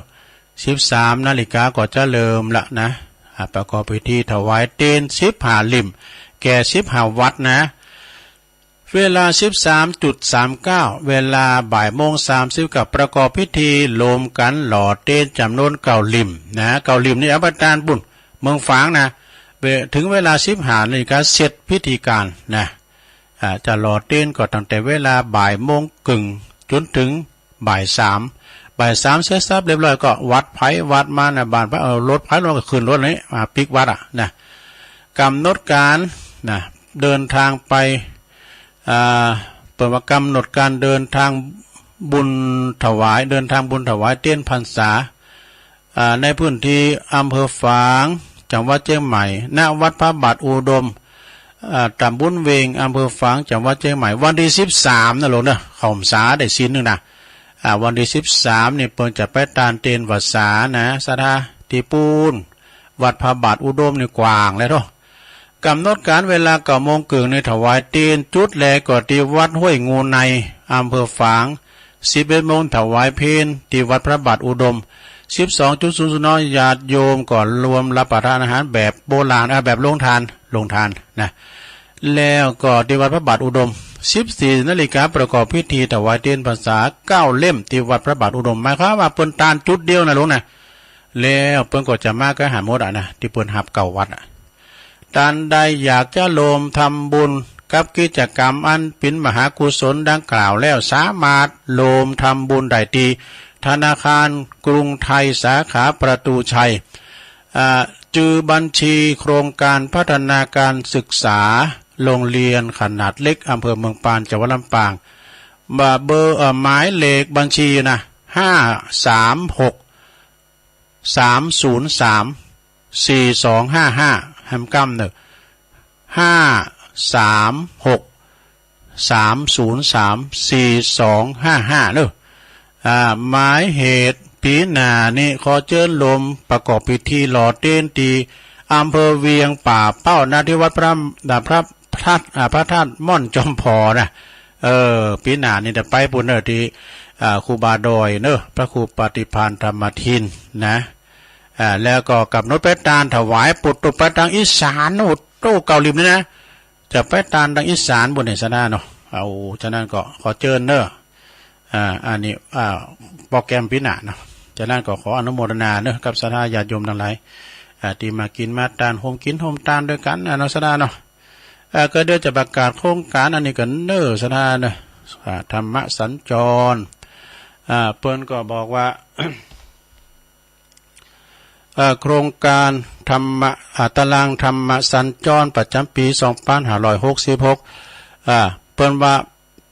Speaker 1: 13 นาฬิกาก็จะเริ่มละนะประกอบพิธีถวายเต้น15 ลิมแก่15 วัดนะเวลา 13.39 เวลาบ่ายโมง30กับประกอบพิธีโลมกันหล่อเต้นจำนวน9 ลิมนะ9 ลิมนี่อภิธานบุญเมืองฝางนะถึงเวลา 15 นาฬิกาเสร็จพิธีการนะจะหล่อเต้นก็ตั้งแต่เวลาบ่ายโมงกึ่งจนถึงบ่าย3เสร็จสับเรียบร้อยก็วัดไผวัดมานะบ้านพระรถไผลงก็ขึ้นรถนี้ปิกวัดนะกำหนดการนะเดินทางไปเปิดว่ากำหนดการเดินทางบุญถวายเต้นพรรษาในพื้นที่อำเภอฝางจังหวัดเชียงใหม่ณวัดพระบาทอุดมตำบลเวงอำเภอฝางจังหวัดเชียงใหม่วันที่13นะลูกนะเข้าพรรษาได้ศีลนึงนะวันที่13นี่เพิ่นจะไปตานเต้นวัดสานะศรัทธาที่ปูนวัดพระบาทอุดมนี่กว้างแล้วเนาะกำหนดการเวลา9 โมงครึ่งในถวายเต้นจุดแลก่อที่วัดห้วยงูในอำเภอฝาง11 โมงถวายเพลที่วัดพระบาทอุดม12.00 น.ญาติโยมก่อนรวมรับประทานอาหารแบบโบราณแบบโรงทานนะแล้วก็ที่วัดพระบาทอุดม 14 นาฬิกาประกอบพิธีถวายเทียนพรรษา9 เล่มที่วัดพระบาทอุดมหมายความว่าเปิ้นตานจุดเดียวนะลุงนะแล้วเปิ้นก็จะมาก็หาหมดนะที่เปิ้นหับ9 วัดท่านใดอยากจะรวมทำบุญกับกิจกรรมอันเป็นมหากุศลดังกล่าวแล้วสามารถรวมทำบุญได้ที่ธนาคารกรุงไทยสาขาประตูชัยจือบัญชีโครงการพัฒนาการศึกษาโรงเรียนขนาดเล็กอำเภอเมืองปานจังหวัดลำปางเบอร์หมายเลขบัญชีนะ536-303-4255แฮมกัมเนอะ536-303-4255เนอะหมายเหตุปีหน้านี่ขอเชิญลมประกอบพิธีหล่อเต้นตีอำเภอเวียงป่าเป้านาที่วัดพระธาตุม่อนจอมพอนะปีหน้านี่จะไปปุ่นเนอะที่ครูบาดอยเนอะพระครูปฏิภาณธรรมทินนะแล้วก็กับนดไปตานถวายปุตตุไปทางอีสานโอ้โตเกาหลีนี่นะจะไปตานทางอีสานบนไหนซะนะเนาะเอาฉะนั้นก็ขอเชิญเนอะอันนี้โปรแกรมปีหน้าเนาะฉะนั้นก็ขออนุโมทนาเนอะกับศรัทธาญาติโยมทั้งหลายที่มากินมาทานโฮมกินโฮมทานด้วยกันเนาะศรัทธาเนาะก็เดี๋ยวจะประกาศโครงการอันนี้กันเนอะศรัทธาเนอะธรรมะสัญจรเพิ่นก็บอกว่า โครงการธรรมะตารางธรรมะสัญจรประจำปี2566เพิ่นว่า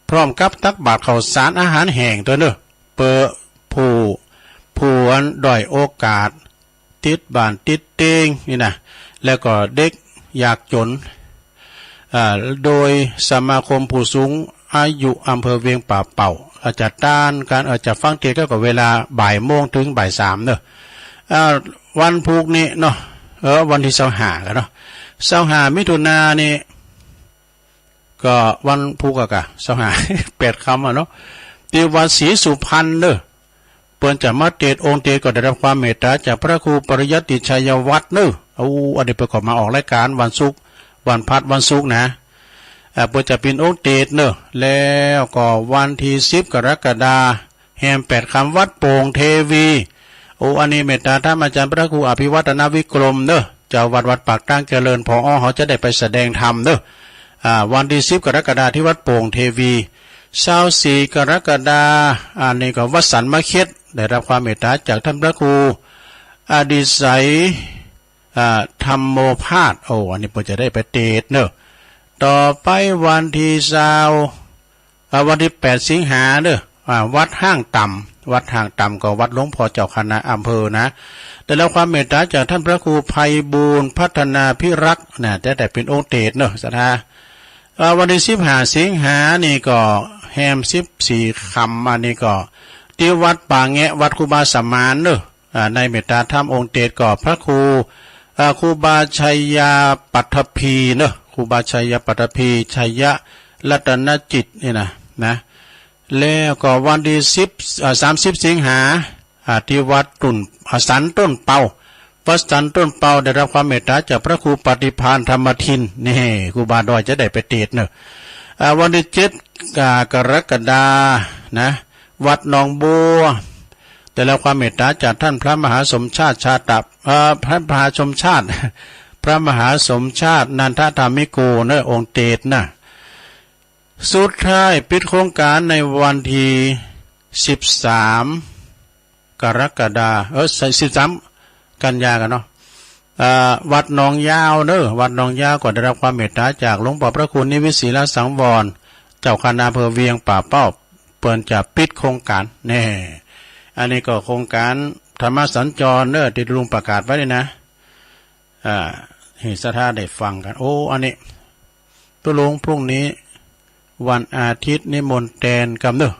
Speaker 1: พร้อมกับตักบาตรข้าวสารอาหารแห้งตัวเนอะเปิดผู้อันด้อยโอกาสติดบ้านติดเตียงนี่นะแล้วก็เด็กอยากจน โดยสมาคมผู้สูงอายุอำเภอเวียงป่าเป่าอาจจะต้านการอาจจะฟังเทศน์ก็กับเวลาบ่ายโมงถึงบ่ายสามเนอะวันพุกนี้เนาะวันที่25กันเนาะ25มิถุนายนนี่ก็วันพุกอะ25 8ค่ำอ่ะเนาะที่วัดศรีสุพรรณเนอะเปิ้นจะมาเทศน์องค์เทศน์ก็ได้รับความเมตตาจากพระครูปริยัติชัยวัฒน์เนอะอันนี้เปิ้นก็มาออกรายการวันศุกร์วันพัดวันศุกร์นะเปิ้นจะเป็นองค์เทศน์เนอะแล้วก็วันที่10 กรกฎาคมแห่ม8ค่ำวัดโป่งเทวีอันนี้เมตตาท่านอาจารย์พระครูอภิวัฒนวิกรมเนอะเจ้าวัดปากตั้งเจริญพอเขาจะได้ไปแสดงธรรมเนอะวันที่10 กรกฎาคมที่วัดโป่งเทวี24 กรกฎาคมอันนี้ก็วัดสันมะเข็ดได้รับความเมตตาจากท่านพระครูอดิศัยธรรมโมภาสอันนี้ผมจะได้ไปเทศน์เนอะต่อไปวันที่วันที่8 สิงหาเนอะวัดห้างต่ำก็วัดหลวงพ่อเจ้าคณะอำเภอนะได้รับความเมตตาจากท่านพระครูไพบูลย์พัฒนาพิรักษ์นะแต่เป็นองค์เทศน์เนอะศรัทธาวันที่15 สิงหานี่ก็แฮม14ค่ำอันนี้ก็ที่วัดป่าแงะวัดครูบาสมานเนอะในเมตตาธรรมองค์เทศน์ก็พระครูบาชัยยาปัทภีเนอะครูบาชัยยาปัทภีชัยยะรัตนจิตนี่นะแล้วก็วันที่30 สิงหาที่วัดสันต้นเปาวัดสันต้นเปาได้รับความเมตตาจากพระครูปฏิภาณธรรมทินนี่ครูบาดอยจะได้ไปเทศน์เนอะวันที่7 กรกฎาคมนะวัดหนองบัวได้รับความเมตตาจากท่านพระมหาสมชาติพระมหาสมชาตินันทธรรมิโกเนอะองค์เทศน์นะสุดท้ายปิดโครงการในวันที่13 กรกฎาคม13 กันยากันเนาะวัดหนองยาวเนอะวัดหนองยาวก็ได้รับความเมตตาจากหลวงพ่อพระคุณนิวิศิลสังวรเจ้าคณะอำเภอเวียงป่าเป้าเปิ้นจะปิดโครงการแน่อันนี้ก็โครงการธรรมสัญจรเนอะที่ลุงประกาศไว้เลยนะให้ศรัทธาได้ฟังกันอันนี้ตัวลงพรุ่งนี้วันอาทิตย์นิมนต์แตนกำเนอะ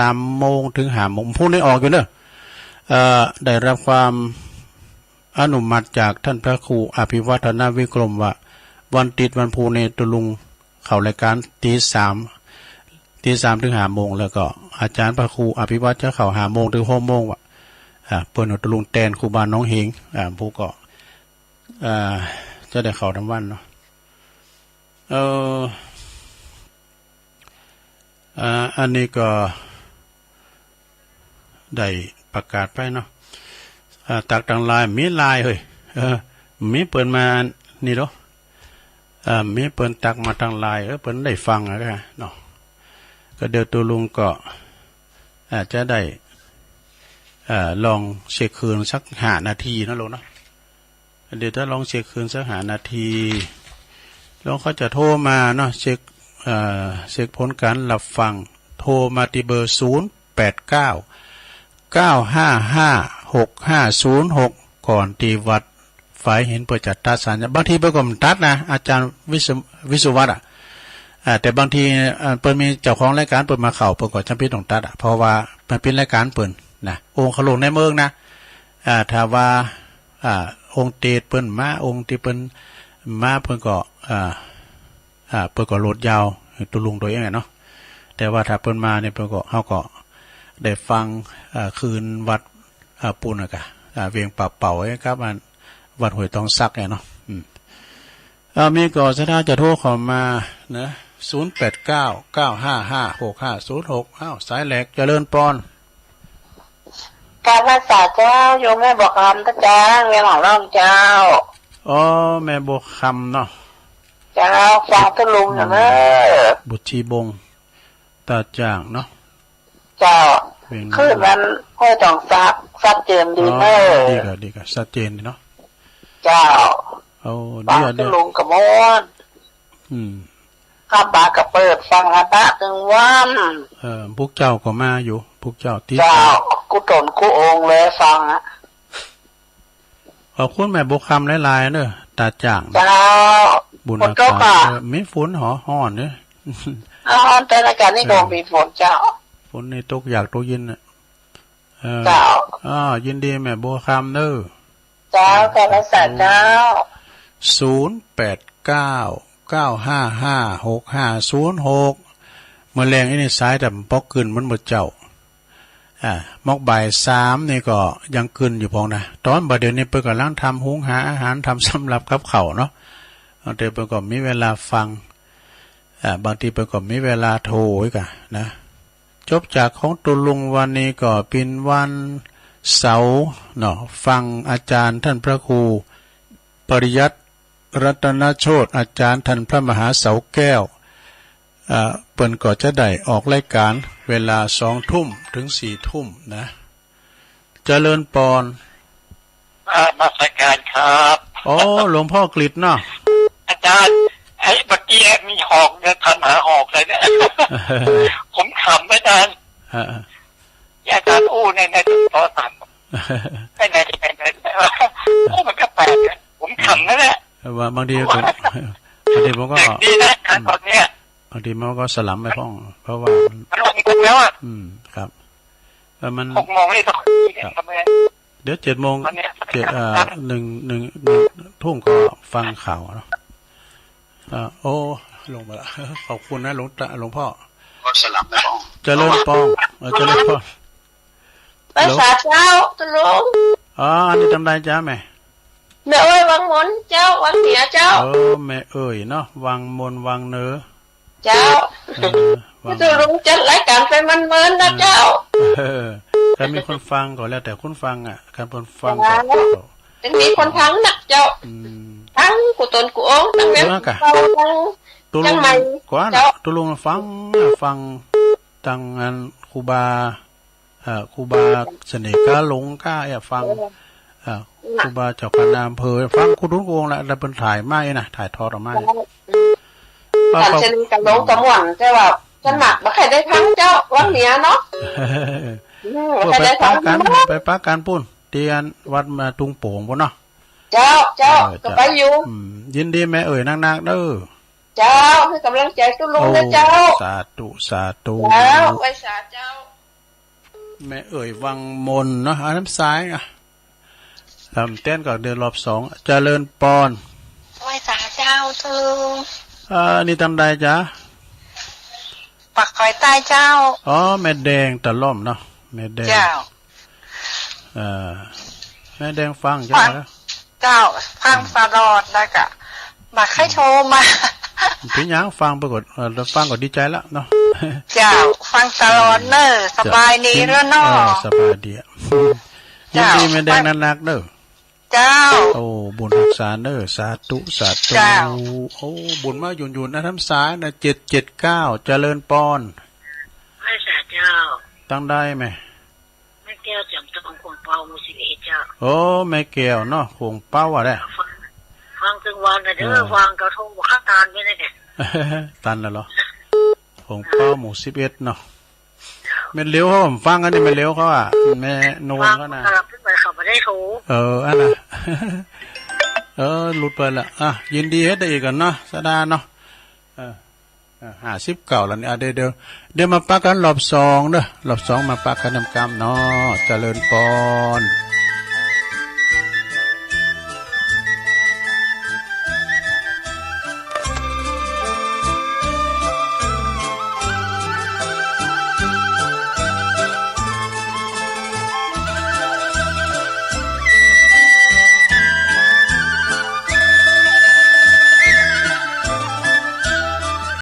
Speaker 1: 3 โมงถึง5 โมงพรุ่งนี้ออกอยู่เนอะได้รับความอนุมัติจากท่านพระครูอภิวัฒนวิกรมว่าวันติดวันพูในตุลุงเข้ารายการตี 3ถึง5 โมงแล้วก็อาจารย์พระครูอภิวัฒน์จะเข้า5 โมงถึง6 โมงว่ะเปิ้นตุลุงแตนครูบาน้องเฮงผู้ก็จะได้เข้าทั้งวันเนาะอันนี้ก็ได้ประกาศไปเนาะตักทางไลน์มีไลน์เฮ้ยมีเปิดมานี่เนาะมีเปิดตักมาทางไลน์เปิดได้ฟังอะไรเนาะก็เดี๋ยวตัวลุงก็อาจจะได้ลองเช็คคืนสัก5 นาทีนะลุงเนาะเดี๋ยวถ้าลองเช็คคืนสัก5 นาทีแล้วเขาจะโทรมาเนาะเช็คผลการรับฟังโทรมาที่เบอร์089 955 6506ก่อนที่วัดฝ่ายเห็นเปิดจัดตัดสัญญาบางทีเปิดก็ตัดนะอาจารย์วิสุวัฒน์แต่บางทีเปิดมีเจ้าของรายการเปิดมาเข่าเปิดก็จำเป็นต้องตัดเพราะว่ามันเป็นรายการเปิดนะองค์ขลุงในเมืองนะถ้าว่าองค์เตดเปิดมาองค์ที่เปิดมาเปิดก็เปิดก็โหลดยาวตุลุงตัวเองเนาะแต่ว่าถ้าเปิดมาเนี่ยเปิดก็เขาก็ได้ฟังคืนวัดปูนกะเวียงป่าเป่าไอ้ครับวัดห้วยตองซักเนี่ยเนาะมีก็จะโทรเข้ามานะ0899555656สายแหลกเจริญปอน
Speaker 2: การรักษาเจ้าโยมแม่บอกคำตาจ้าเมียของน้องเจ้า
Speaker 1: แม่บอกคำเนาะ
Speaker 2: เจ้าฟังตะลุงนะ
Speaker 1: บุตรชีบงตาจ่างเนาะ
Speaker 2: เจ้าคือมันห้อยตองซักชัดเจนดี
Speaker 1: ดีก็ชัดเจนดีเนาะ
Speaker 2: เจ้า
Speaker 1: ดี
Speaker 2: ตะลุงกับม้วนข้าปากกับเปิดฟังอาตะถึงวัน
Speaker 1: พวกเจ้าก็มาอยู่พวกเจ้าที่
Speaker 2: เจ้ากูตนกูองเลยฟัง
Speaker 1: ขอบคุณแม่บุคคำหลายๆเนอะ ตาจ่าง
Speaker 2: เจ้า
Speaker 1: บุญ
Speaker 2: ฝน
Speaker 1: อา
Speaker 2: ตก
Speaker 1: กา
Speaker 2: อ่ะ
Speaker 1: ศไม่ฝนหอห่อนเนี่ย
Speaker 2: แต่ละการนี่ก็มีฝนเจ้า
Speaker 1: ฝนในตกอยากตกเย็นน่ะ
Speaker 2: เจ้า
Speaker 1: ยินดีแม่บัวคำเด้อ
Speaker 2: เจ้าขอบพระคุณเจ้า
Speaker 1: 0899556506เมื่อแรงนี่สายแต่ปอกขึ้นมันหมดเจ้ามอกบ่าย3นี่ก็ยังขึ้นอยู่พองนะตอนบ่ายเดี๋ยวนี้เปิ้นกำลังทำหุงหาอาหารทำสำหรับกับข้าวเนาะเดี๋ยวเปิ้นก็มีเวลาฟังบางทีเปิ้นก็มีเวลาโทรอีกนะจบจากของตุลุงวันนี้ก็เป็นวันเสาร์เนาะฟังอาจารย์ท่านพระครูปริยัติรัตนโชติอาจารย์ท่านพระมหาเสาแก้วเปิ้นก็จะได้ออกรายการเวลา20:00 นถึง4:00 นนะเจริญปอน
Speaker 3: มาสักการครับ
Speaker 1: หลวงพ่อกฤษเนาะ
Speaker 3: อาจารย์ไอ้เมื่อกี้มีหอกเนี่ยทำหาหอกเลยเนี่ย ผมขำอาจารย์อาจารย์อู้ในโทรศัพท์ในมันก็แปลกผมขำนั่นแหละ
Speaker 1: ว่าบางทีผมก็
Speaker 3: ดีนะตอนเนี้ย
Speaker 1: บางทีมันก็สลับไปพ้องเพราะว่า
Speaker 3: มันลงกันแล้วอ่ะ
Speaker 1: ครับมัน
Speaker 3: 6 โมงนี่ต้อง
Speaker 1: เดี๋ยว7 โมง1 ทุ่มก็ฟังข่าวเนาะลงมาละขอบคุณนะหลวงพ่อ
Speaker 3: ก็สลับไปพ้อง
Speaker 1: เจริญปองเจริญปอง
Speaker 2: ภาษาเจ้าตะลุง
Speaker 1: อันนี้ทำได้จ้าแม่
Speaker 2: เอ้ยวังมนเจ้าวังเหนือเจ้า
Speaker 1: แม่เอ้ยเนาะวังมนวังเนื้อ
Speaker 2: เจ้าตะลุงจัดรายการไปมันเมินนะเจ้า
Speaker 1: ถ้ามีคนฟังก็แล้วแต่คนฟังการคนฟัง
Speaker 2: จะมีคนทั้งนักเจ้าทั้งกูตนกูโอ้ทั้งนั้น
Speaker 1: ตุลุงกว่าตุลุงฟังตั้งงานครูบาเสน่ห์กาหลงกาฟังครูบาเจ้าคณะอำเภอฟังคุณทุกวงแหละแล้วเป็นถ่ายไม้นะถ่ายทอดออกมา
Speaker 2: การเสน่ห์กาหลงกระหม่อมใช่ป่ะจะหนักบ่ใครได้ทั้งเจ้าวันเนี้ยเนาะ
Speaker 1: ไปปักการปุ้นเตียนวัดมาตุงโป่งบ่เนาะ
Speaker 2: เจ้าก็ไปอยู่
Speaker 1: ยินดีแม่เอ่ยนักๆเด้อ
Speaker 2: เจ้าให้กำลังใจตุลุงนะเจ้า
Speaker 1: สาธุ
Speaker 2: เจ้าไว้สาเจ้า
Speaker 1: แม่เอ่ยวังมนเนาะน้ำซ้ายทำเต้นก่อนเดินรอบ2เจริญปอน
Speaker 2: ไว้สาเจ้าตุลุง
Speaker 1: นี่ทำได้จ้ะ
Speaker 2: ปักคอยใต้เจ้า
Speaker 1: แม่แดงตะล่อมเนาะแม่แดง
Speaker 2: เจ้า
Speaker 1: แม่แดงฟังเจ้า
Speaker 2: ฟังตลอดแล้วก็มาให้โทรมา
Speaker 1: พี่ยังฟังปรากฏฟังก็ดีใจแล้วเนาะ
Speaker 2: เจ้าฟังตลอดเนอะสบายดีแล้วเนาะ
Speaker 1: สบายดียินดีแม่แดงนักๆเด้อ
Speaker 2: เจ้า
Speaker 1: บุญรักษาเด้อสาธุบุญมาหยุ่นๆนะทำซ้ายนะ779เจริญปอน
Speaker 2: ให้สาเจ้า
Speaker 1: ตั้งได้ไหม
Speaker 2: แม่แก้วจำต้องคงเป้ามุสิเอเจ้า
Speaker 1: แม่แก้วเนาะคงเป้าได้
Speaker 2: ฟังถึงวันนะเด้อฟังกระทงข้าตานไม่ได้เนี่ย
Speaker 1: ตันแล้วเหรอคงเป้าหมู่11เนาะแม่เลี้ยวเขาผมฟังกันนี่แม่เลี้ยวเขาแม่นวลก็นะ
Speaker 2: เขาไม่ได้ถู
Speaker 1: อันน่ะหลุดไปละยินดีให้ได้อีกกันเนาะสดาเนาะ50 แล้วนี่เดี๋ยวมาปักกันรอบ2เด้อรอบ2มาปักกันนำกรรมเนาะเจริญปอน